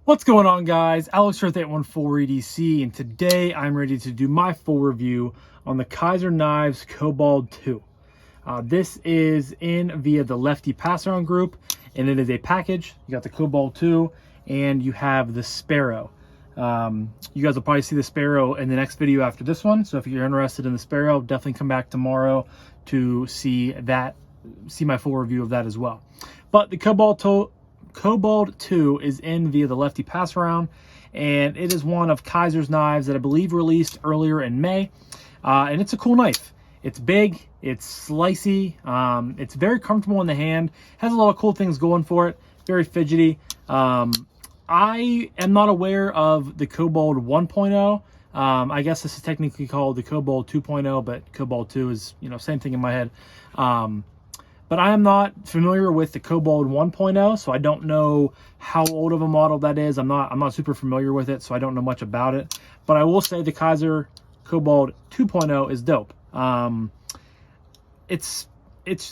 What's going on, guys? Alex Earth 814 EDC, and today I'm ready to do my full review on the Kizer Knives Kobold 2. This is in via the Lefty passaround group, and it is a package. You got the Kobold 2, and you have the Sparrow. You guys will probably see the Sparrow in the next video after this one, so if you're interested in the Sparrow, definitely come back tomorrow to see my full review of that as well. But the Kobold 2 is in via the Lefty passaround, and it is one of Kizer's knives that I believe released earlier in May, and it's a cool knife. It's big, it's slicey, it's very comfortable in the hand, has a lot of cool things going for it, very fidgety. I am not aware of the Kobold 1.0. I guess this is technically called the Kobold 2.0, but Kobold 2 is, same thing in my head. But I am not familiar with the Kobold 1.0, so I don't know how old of a model that is. I'm not super familiar with it, so I don't know much about it. But I will say the Kizer Kobold 2.0 is dope. It's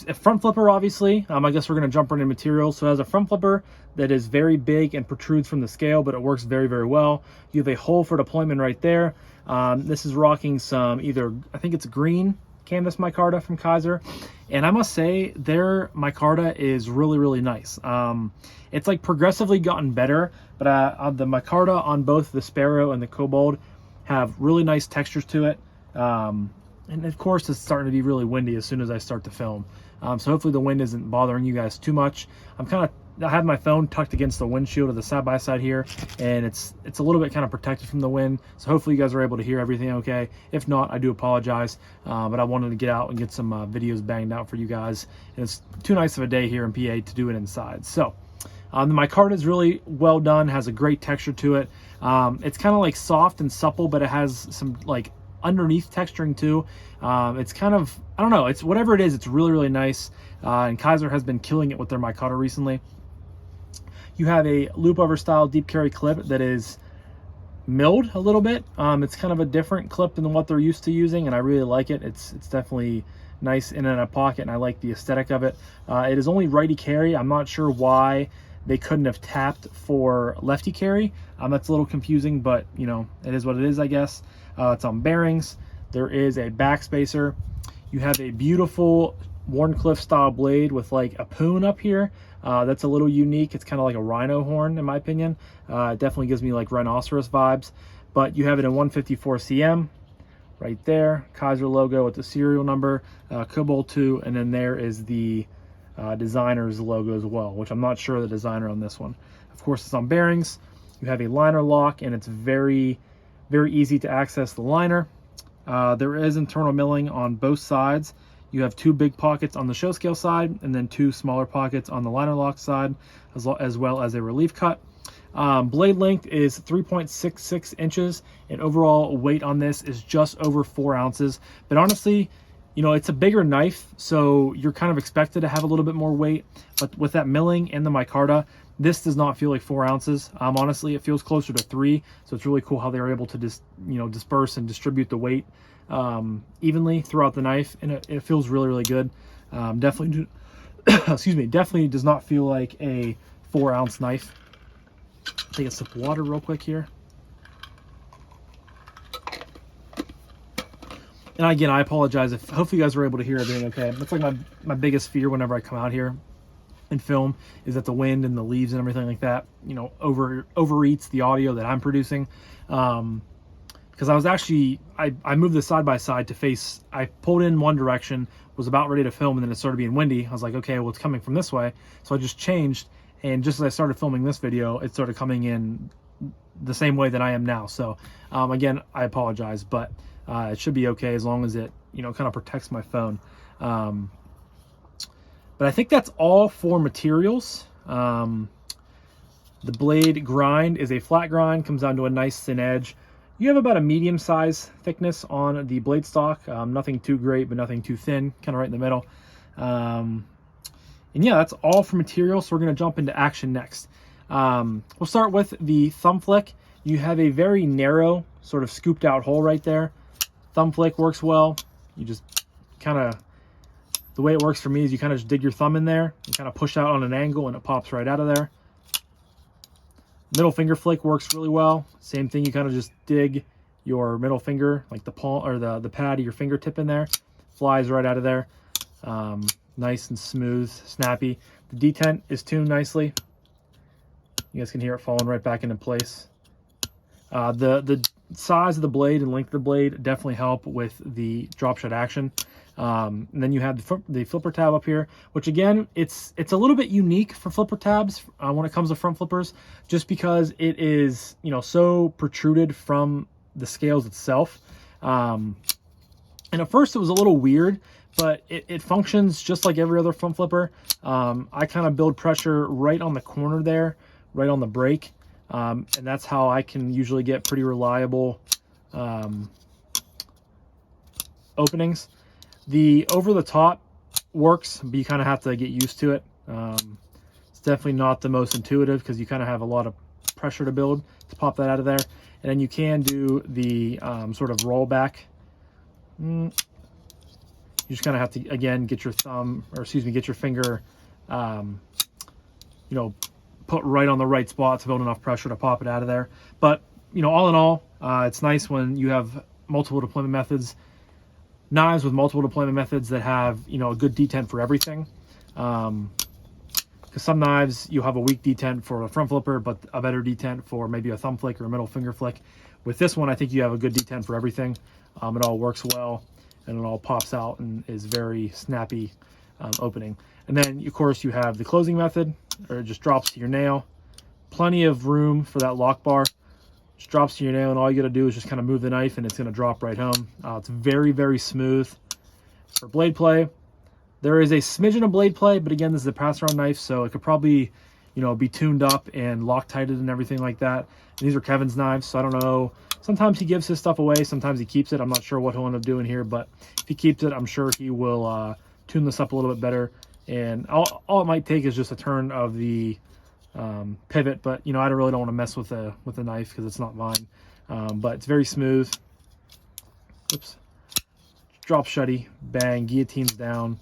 a front flipper, obviously. I guess we're going to jump right into materials. So it has a front flipper that is very big and protrudes from the scale, but it works very, very well. You have a hole for deployment right there. This is rocking some I think it's green canvas micarta from Kizer, and I must say their micarta is really, really nice. It's like progressively gotten better, but the micarta on both the Sparrow and the Kobold have really nice textures to it. And of course it's starting to be really windy as soon as I start to film, so hopefully the wind isn't bothering you guys too much. I have my phone tucked against the windshield of the side-by-side here, and it's a little bit kind of protected from the wind, so hopefully you guys are able to hear everything okay. If not, I do apologize, but I wanted to get out and get some videos banged out for you guys, and it's too nice of a day here in PA to do it inside. So the micarta is really well done, has a great texture to it. It's kind of like soft and supple, but it has some like underneath texturing too. It's kind of, I don't know, it's whatever it is, it's really, really nice. And Kizer has been killing it with their micarta recently. You have a loop over style deep carry clip that is milled a little bit. It's kind of a different clip than what they're used to using, and I really like it. It's definitely nice in a pocket, and I like the aesthetic of it. It is only righty carry. I'm not sure why they couldn't have tapped for lefty carry. That's a little confusing, but it is what it is, I guess. It's on bearings. There is a backspacer. You have a beautiful Warncliffe style blade with like a poon up here. That's a little unique. It's kind of like a rhino horn in my opinion. It definitely gives me like rhinoceros vibes, but you have it in 154 cm right there. Kizer logo with the serial number, Kobold 2, and then there is the designer's logo as well, which I'm not sure the designer on this one. Of course, it's on bearings. You have a liner lock, and it's very, very easy to access the liner. There is internal milling on both sides. You have two big pockets on the show scale side, and then two smaller pockets on the liner lock side, as well as a relief cut. Blade length is 3.66 inches, and overall weight on this is just over 4 ounces. But honestly, it's a bigger knife, so you're kind of expected to have a little bit more weight. But with that milling and the micarta, this does not feel like 4 ounces. Honestly, it feels closer to 3. So it's really cool how they're able to disperse and distribute the weight evenly throughout the knife, and it feels really, really good. Definitely definitely does not feel like a 4 ounce knife. Take a sip of water real quick here. And again, I apologize if hopefully you guys were able to hear everything okay. That's like my biggest fear whenever I come out here and film, is that the wind and the leaves and everything like that overeats the audio that I'm producing. Because I was actually, I moved the side-by-side to face, I pulled in one direction, was about ready to film, and then it started being windy. I was like, okay, well, it's coming from this way. So I just changed, and just as I started filming this video, it started coming in the same way that I am now. So again, I apologize, but it should be okay as long as it, kind of protects my phone. But I think that's all for materials. The blade grind is a flat grind, comes down to a nice thin edge. You have about a medium size thickness on the blade stock. Nothing too great, but nothing too thin, kind of right in the middle. And yeah, that's all for materials. So we're going to jump into action next. We'll start with the thumb flick. You have a very narrow, sort of scooped out hole right there. Thumb flick works well. You just kind of, the way it works for me is you kind of just dig your thumb in there and kind of push out on an angle, and it pops right out of there. Middle finger flick works really well. Same thing, you kind of just dig your middle finger, like the palm or the pad of your fingertip in there, flies right out of there. Nice and smooth, snappy. The detent is tuned nicely. You guys can hear it falling right back into place. The size of the blade and length of the blade definitely help with the drop shot action. And then you have the flipper tab up here, which again, it's a little bit unique for flipper tabs when it comes to front flippers, just because it is, you know, so protruded from the scales itself. And at first it was a little weird, but it functions just like every other front flipper. I kind of build pressure right on the corner there, right on the brake. And that's how I can usually get pretty reliable openings. The over the top works, but you kind of have to get used to it. It's definitely not the most intuitive because you kind of have a lot of pressure to build to pop that out of there. And then you can do the sort of rollback. You just kind of have to, again, get your thumb, or excuse me, get your finger, you know, put right on the right spot to build enough pressure to pop it out of there. But, you know, all in all, it's nice when you have multiple deployment methods, knives with multiple deployment methods that have, you know, a good detent for everything. Because some knives, you have a weak detent for a front flipper, but a better detent for maybe a thumb flick or a middle finger flick. With this one, I think you have a good detent for everything. It all works well, and it all pops out and is very snappy opening. And then, of course, you have the closing method, or it just drops to your nail. Plenty of room for that lock bar. Just drops to your nail, and all you got to do is just kind of move the knife, and it's going to drop right home. It's very, very smooth. For blade play, there is a smidgen of blade play, but again, this is a pass-around knife, so it could probably, you know, be tuned up and Loctited and everything like that. And these are Kevin's knives, so I don't know. Sometimes he gives his stuff away, sometimes he keeps it. I'm not sure what he'll end up doing here, but if he keeps it, I'm sure he will tune this up a little bit better. And all it might take is just a turn of the pivot, but you know, I really don't want to mess with the knife because it's not mine. But it's very smooth. Oops. Drop shutty, bang, guillotines down,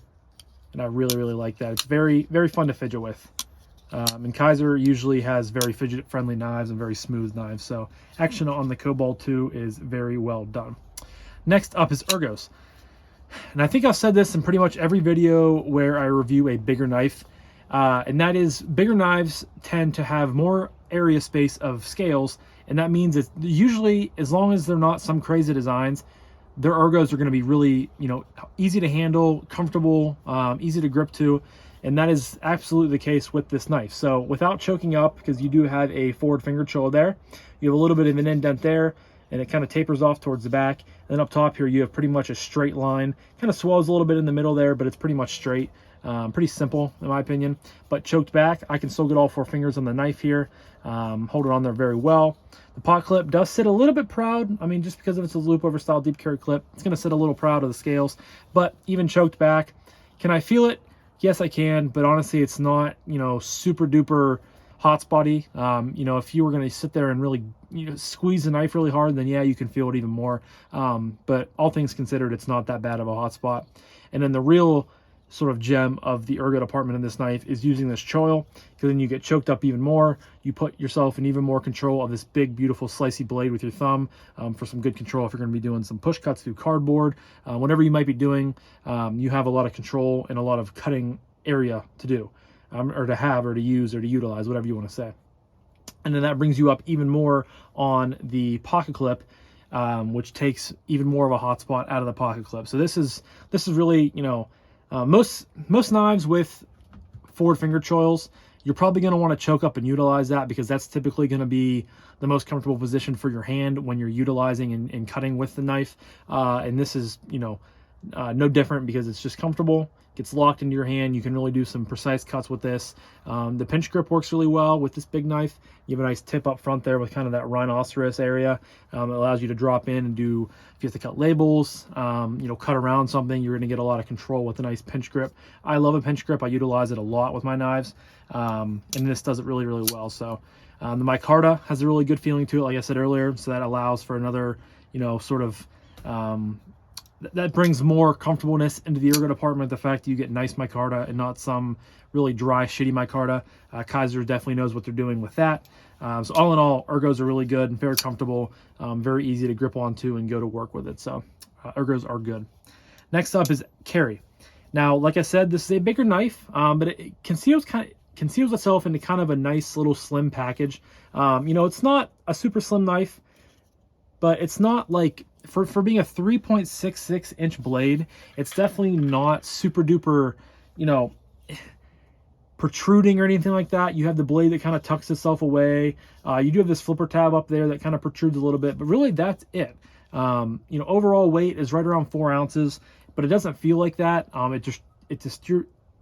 and I really, really like that. It's very, very fun to fidget with. And Kizer usually has very fidget-friendly knives and very smooth knives, so action on the Kobold 2 is very well done. Next up is ergos. And I think I've said this in pretty much every video where I review a bigger knife, and that is bigger knives tend to have more area space of scales, and that means it's usually, as long as they're not some crazy designs, their ergos are going to be really, you know, easy to handle, comfortable, easy to grip to, and that is absolutely the case with this knife. So without choking up, because you do have a forward finger choil there, you have a little bit of an indent there, and it kind of tapers off towards the back. And then up top here, you have pretty much a straight line. Kind of swells a little bit in the middle there, but it's pretty much straight. Pretty simple, in my opinion. But choked back, I can still get all four fingers on the knife here. Hold it on there very well. The pot clip does sit a little bit proud. I mean, just because of it's a loop over style deep carry clip, it's going to sit a little proud of the scales. But even choked back, can I feel it? Yes, I can. But honestly, it's not, you know, super duper hot spotty. You know, if you were going to sit there and really, you know, squeeze the knife really hard, then yeah, you can feel it even more. But all things considered, it's not that bad of a hot spot. And then the real sort of gem of the ergo department in this knife is using this choil, because then you get choked up even more. You put yourself in even more control of this big, beautiful, slicey blade with your thumb for some good control. If you're going to be doing some push cuts through cardboard, whatever you might be doing, you have a lot of control and a lot of cutting area to do, or to have, or to use, or to utilize, whatever you want to say. And then that brings you up even more on the pocket clip, which takes even more of a hot spot out of the pocket clip. So this is really, you know, most knives with forward finger choils, you're probably going to want to choke up and utilize that, because that's typically going to be the most comfortable position for your hand when you're utilizing and cutting with the knife. And this is, you know, no different, because it's just comfortable, gets locked into your hand. You can really do some precise cuts with this. The pinch grip works really well with this big knife. You have a nice tip up front there with kind of that rhinoceros area. It allows you to drop in and do, if you have to cut labels, you know, cut around something, you're going to get a lot of control with a nice pinch grip. I love a pinch grip. I utilize it a lot with my knives, and this does it really, really well. So the micarta has a really good feeling to it, like I said earlier, so that allows for another, you know, sort of that brings more comfortableness into the ergo department. The fact that you get nice micarta and not some really dry, shitty micarta. Kizer definitely knows what they're doing with that. So all in all, ergos are really good and very comfortable, very easy to grip onto and go to work with it. So ergos are good. Next up is carry. Now, like I said, this is a bigger knife, but it conceals itself into kind of a nice little slim package. It's not a super slim knife, but it's not like, for being a 3.66 inch blade, it's definitely not super duper, protruding or anything like that. You have the blade that kind of tucks itself away. You do have this flipper tab up there that kind of protrudes a little bit, but really that's it. Overall weight is right around 4 ounces, but it doesn't feel like that. It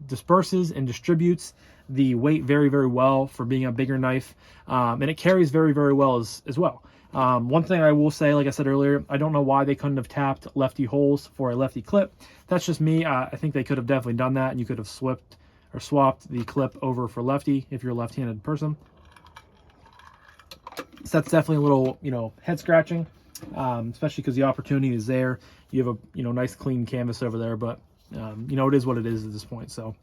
disperses and distributes the weight very, very well for being a bigger knife, and it carries very, very well as well. One thing I will say, like I said earlier, I don't know why they couldn't have tapped lefty holes for a lefty clip. That's just me. I think they could have definitely done that, and you could have swapped the clip over for lefty if you're a left-handed person. So that's definitely a little, head scratching, especially because the opportunity is there. You have a, nice clean canvas over there, but, it is what it is at this point. So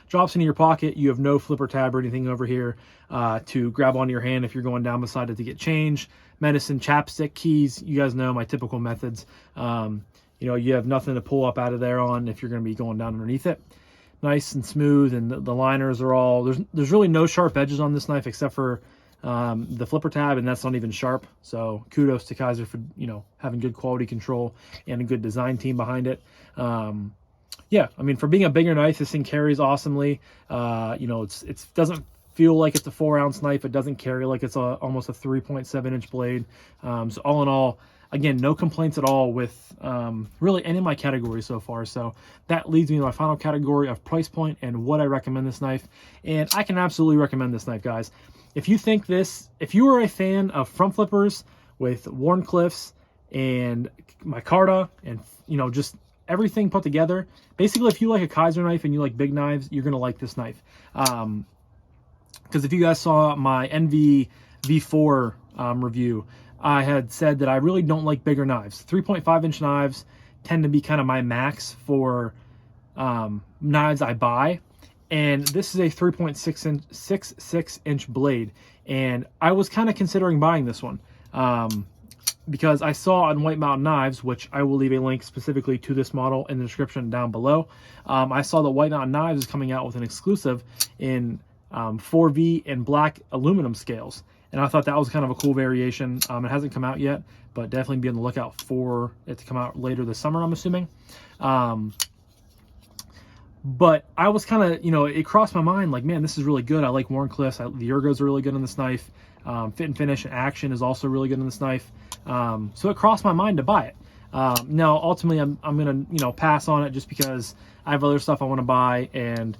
drops into your pocket. You have no flipper tab or anything over here to grab onto your hand if you're going down beside it to get change. Medicine, chapstick, keys. You guys know my typical methods. You have nothing to pull up out of there on if you're going to be going down underneath it. Nice and smooth, and the liners are all, there's really no sharp edges on this knife except for the flipper tab, and that's not even sharp. So kudos to Kizer for having good quality control and a good design team behind it. Yeah, I mean, for being a bigger knife, this thing carries awesomely. It doesn't feel like it's a 4 ounce knife. It doesn't carry like it's almost a 3.7 inch blade. So all in all, again, no complaints at all with really any of my categories so far. So that leads me to my final category of price point and what I recommend this knife. And I can absolutely recommend this knife, guys. If you are a fan of front flippers with Wharncliffes and micarta and, just everything put together, basically, if you like a Kizer knife and you like big knives, you're going to like this knife. Because if you guys saw my NV V4 review, I had said that I really don't like bigger knives. 3.5 inch knives tend to be kind of my max for knives I buy. And this is a 3.66 inch blade. And I was kind of considering buying this one because I saw on White Mountain Knives, which I will leave a link specifically to this model in the description down below. I saw that White Mountain Knives is coming out with an exclusive in 4V and black aluminum scales. And I thought that was kind of a cool variation. It hasn't come out yet, but definitely be on the lookout for it to come out later this summer, I'm assuming. But I was kind of, it crossed my mind like, man, this is really good. I like Wharncliffes. The ergos are really good on this knife. Fit and finish and action is also really good on this knife. So it crossed my mind to buy it. Now, ultimately, I'm going to, pass on it just because I have other stuff I want to buy and,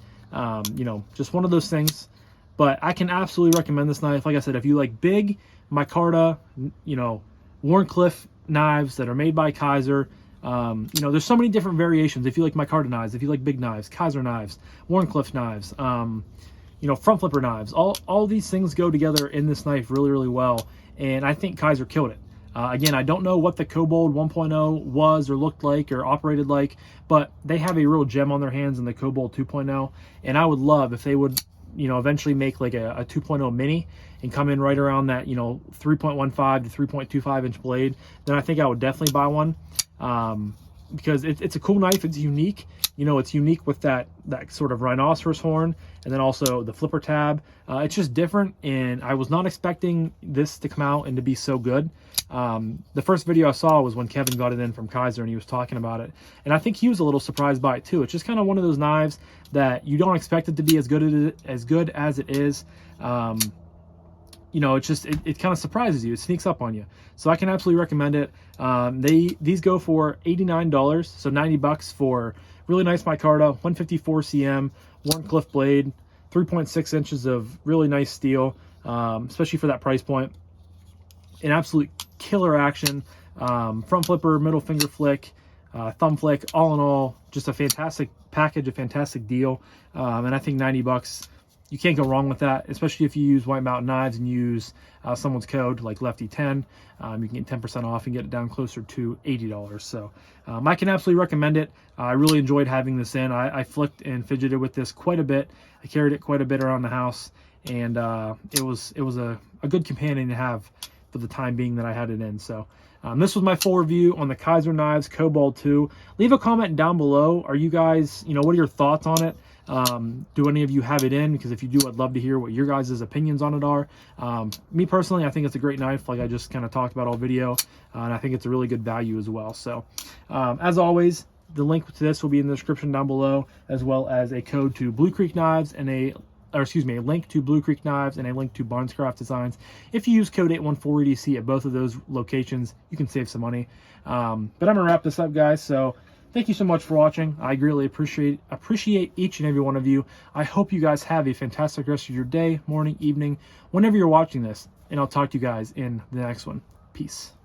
just one of those things. But I can absolutely recommend this knife. Like I said, if you like big micarta, Wharncliffe knives that are made by Kizer, there's so many different variations. If you like micarta knives, if you like big knives, Kizer knives, Wharncliffe knives, front flipper knives, all these things go together in this knife really, really well. And I think Kizer killed it. Again, I don't know what the Kobold 1.0 was or looked like or operated like, but they have a real gem on their hands in the Kobold 2.0. And I would love if they would, eventually make like a 2.0 mini and come in right around that, 3.15 to 3.25 inch blade, then I think I would definitely buy one. Because it's a cool knife. It's unique. It's unique with that sort of rhinoceros horn, and then also the flipper tab. It's just different, and I was not expecting this to come out and to be so good. The first video I saw was when Kevin got it in from Kizer, and he was talking about it, and I think he was a little surprised by it too. It's just kind of one of those knives that you don't expect it to be as good as it is. It kind of surprises you. It sneaks up on you. So I can absolutely recommend it. These go for $89, so $90 for really nice micarta, 154 cm, Wharncliffe blade, 3.6 inches of really nice steel, especially for that price point. An absolute killer action, front flipper, middle finger flick, thumb flick. All in all, just a fantastic package, a fantastic deal. And I think $90. You can't go wrong with that, especially if you use White Mountain Knives and use someone's code like Lefty10. You can get 10% off and get it down closer to $80. So I can absolutely recommend it. I really enjoyed having this in. I flicked and fidgeted with this quite a bit. I carried it quite a bit around the house, and it was a good companion to have for the time being that I had it in. So this was my full review on the Kizer Knives Kobold 2. Leave a comment down below. Are you guys, what are your thoughts on it? Do any of you have it in? Because if you do, I'd love to hear what your guys' opinions on it are. Me personally, I think it's a great knife, like I just kind of talked about all video, and I think it's a really good value as well. So as always, the link to this will be in the description down below, as well as a code to Blue Creek Knives and a link to Blue Creek Knives and a link to Barnescraft Designs. If you use code 814EDC at both of those locations, you can save some money. But I'm gonna wrap this up, guys. So thank you so much for watching. I greatly appreciate each and every one of you. I hope you guys have a fantastic rest of your day, morning, evening, whenever you're watching this. And I'll talk to you guys in the next one. Peace.